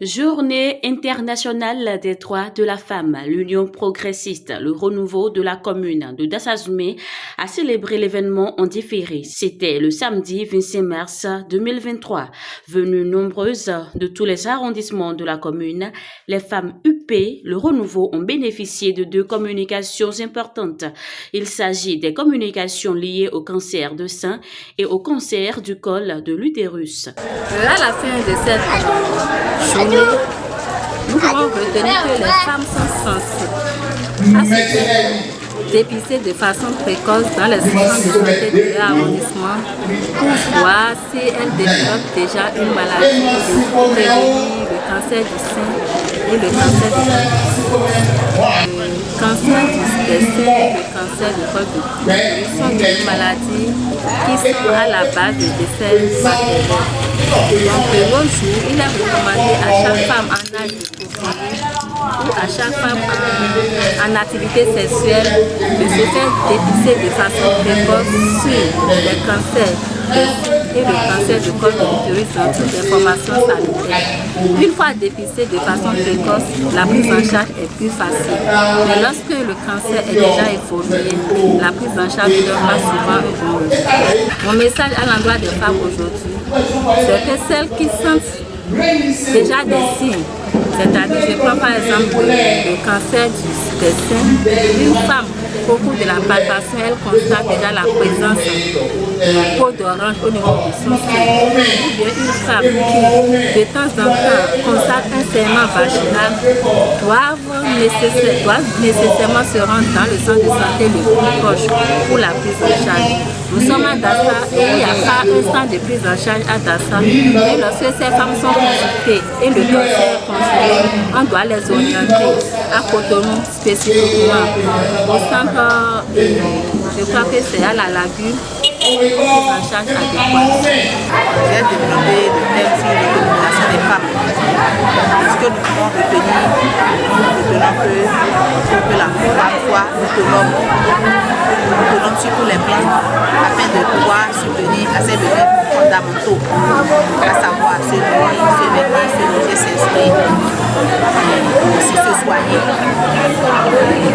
Journée internationale des droits de la femme, l'Union progressiste, le renouveau de la commune de Dassazoume a célébré l'événement en différé. C'était le samedi 25 mars 2023. Venues nombreuses de tous les arrondissements de la commune, les femmes UP, le renouveau ont bénéficié de deux communications importantes. Il s'agit des communications liées au cancer de sein et au cancer du col de l'utérus. À la fin de cette journée, nous pouvons retenir que les femmes sont censées à se faire dépister de façon précoce dans les centres de santé de leur arrondissement pour voir si elles développent déjà une maladie pour prévenir le cancer du sein et le cancer du col. Le cancer du sein et le cancer du col de l'utérus sont des maladies qui sont à la base des décès maternels. Donc, le jour, il est recommandé à chaque femme en âge de procréer ou à chaque femme en activité sexuelle de se faire dépister de façon précoce sur les cancers et le cancer du col de l'utérus dans toutes les formations sanitaires. Une fois dépisté de façon précoce, la prise en charge est plus facile. Mais lorsque le cancer est déjà évolué, la prise en charge ne donne pas souvent un bon résultat. Mon message à l'endroit des femmes aujourd'hui, c'est que celles qui sentent déjà des signes, c'est-à-dire, je prends par exemple le cancer des seins, une femme, au cours de la palpation, elle constate déjà la présence de peau d'orange au niveau de son sein. Ou bien une femme qui, de temps en temps, constate un saignement vaginal, doivent nécessairement se rendre dans le centre de santé le plus proche pour la prise en charge. Nous sommes à Dassa et il n'y a pas un centre de prise en charge à Dassa. Et lorsque ces femmes sont consultées et le cancer est confirmé, on doit les orienter à Cotonou spécifiquement au centre, je crois que c'est à la lagune, pour prise en charge adéquate. J'ai développé le thème sur l'élimination des femmes. Ce que nous pouvons retenir, nous retenons que la femme soit autonome sur tous les plans afin de pouvoir subvenir à ses besoins fondamentaux, à savoir se nourrir, se vêtir, se loger, s'instruire et aussi se soigner.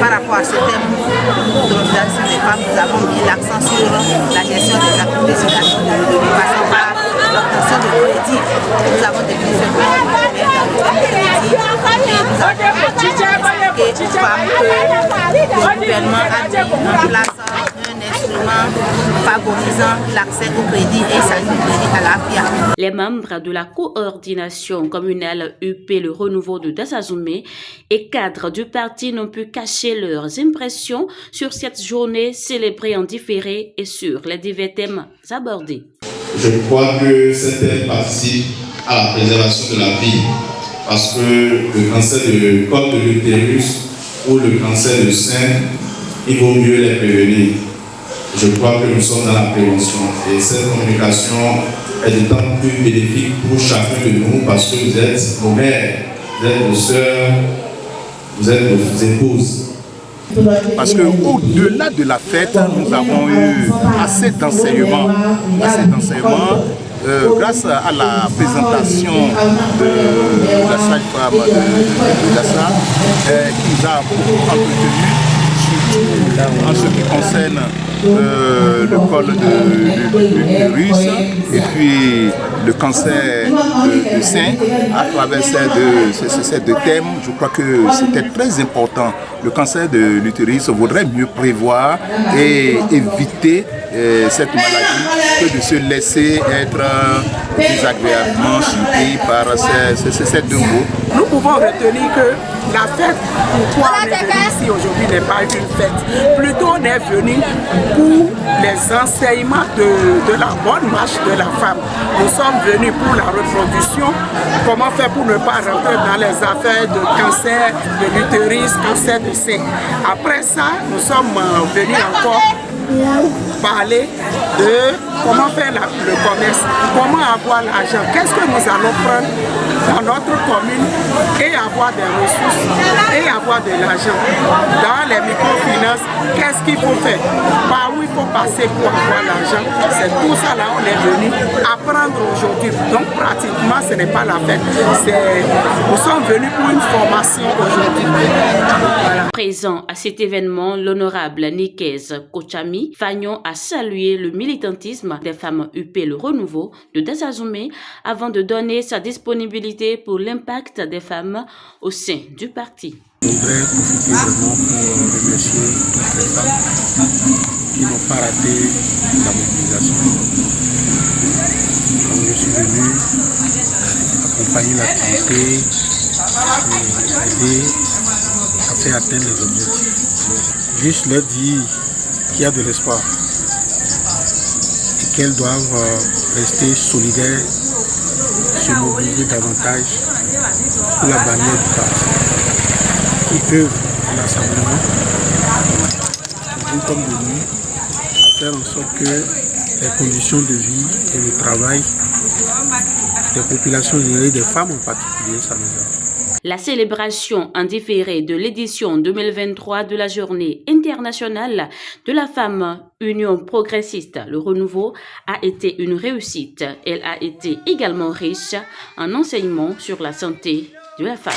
Par rapport à ce thème de l'organisation des femmes, nous avons mis l'accent sur la gestion des actes de revenus, passant par l'obtention de crédit. Nous avons défini ce plan dans le thème de crédit et nous avons expliqué aux femmes que le gouvernement a mis en place un instrument favorisant l'accès au crédit et il s'agit du crédit à la FIA. Les membres de la coordination communale UP Le Renouveau de Dassazoume et cadres du parti n'ont pu cacher leurs impressions sur cette journée célébrée en différé et sur les divers thèmes abordés. Je crois que cet thème participe à la préservation de la vie parce que le cancer du col de l'utérus ou le cancer du sein, il vaut mieux les prévenir. Je crois que nous sommes dans la prévention et cette communication est d'autant plus bénéfique pour chacun de nous parce que vous êtes nos mères, vous êtes nos sœurs, vous êtes nos épouses. Parce qu'au-delà de la fête, nous avons eu assez d'enseignements grâce à la présentation de la sage-femme de Dassa, qui nous a beaucoup entretenu, surtout en ce qui concerne le col de l'utérus et puis le cancer du sein. À travers ces deux thèmes, je crois que c'était très important. Le cancer de l'utérus, il vaudrait mieux prévoir et éviter cette maladie que de se laisser être désagréablement surpris par ces deux mots. Nous pouvons retenir que la fête, pourquoi on est venu ici aujourd'hui, n'est pas une fête. Plutôt on est venu pour les enseignements de la bonne marche de la femme. Nous sommes venus pour la reproduction, comment faire pour ne pas rentrer dans les affaires de cancer de l'utérus, cancer du sein. Après ça, nous sommes venus encore pour parler de comment faire le commerce, comment avoir l'argent, qu'est-ce que nous allons prendre dans notre commune et avoir des ressources et avoir de l'argent. Dans les microfinances, qu'est-ce qu'il faut faire? Par où il faut passer pour avoir l'argent? C'est tout ça là, on est venu apprendre aujourd'hui. Donc pratiquement, ce n'est pas la fête. Nous sommes venus pour une formation aujourd'hui. Voilà. Présent à cet événement, l'honorable Nikèse Kochami Fagnon a salué le militantisme des femmes UP Le Renouveau de Dasazumé avant de donner sa disponibilité pour l'impact des femmes au sein du parti. Je voudrais profiter vraiment pour remercier toutes les femmes qui n'ont pas raté la mobilisation. Donc, je suis venu accompagner l'activité et aider à faire atteindre les objectifs. Juste leur dire qu'il y a de l'espoir et qu'elles doivent rester solidaires, se mobiliser davantage sous la bannière du parti. Qui œuvrent à l'assemblement, comme de nous, à faire en sorte que les conditions de vie et le travail des populations générales, des femmes en particulier, s'améliorent. La célébration en différé de l'édition 2023 de la Journée internationale de la femme Union progressiste, le renouveau, a été une réussite. Elle a été également riche en enseignements sur la santé de la femme.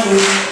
I'm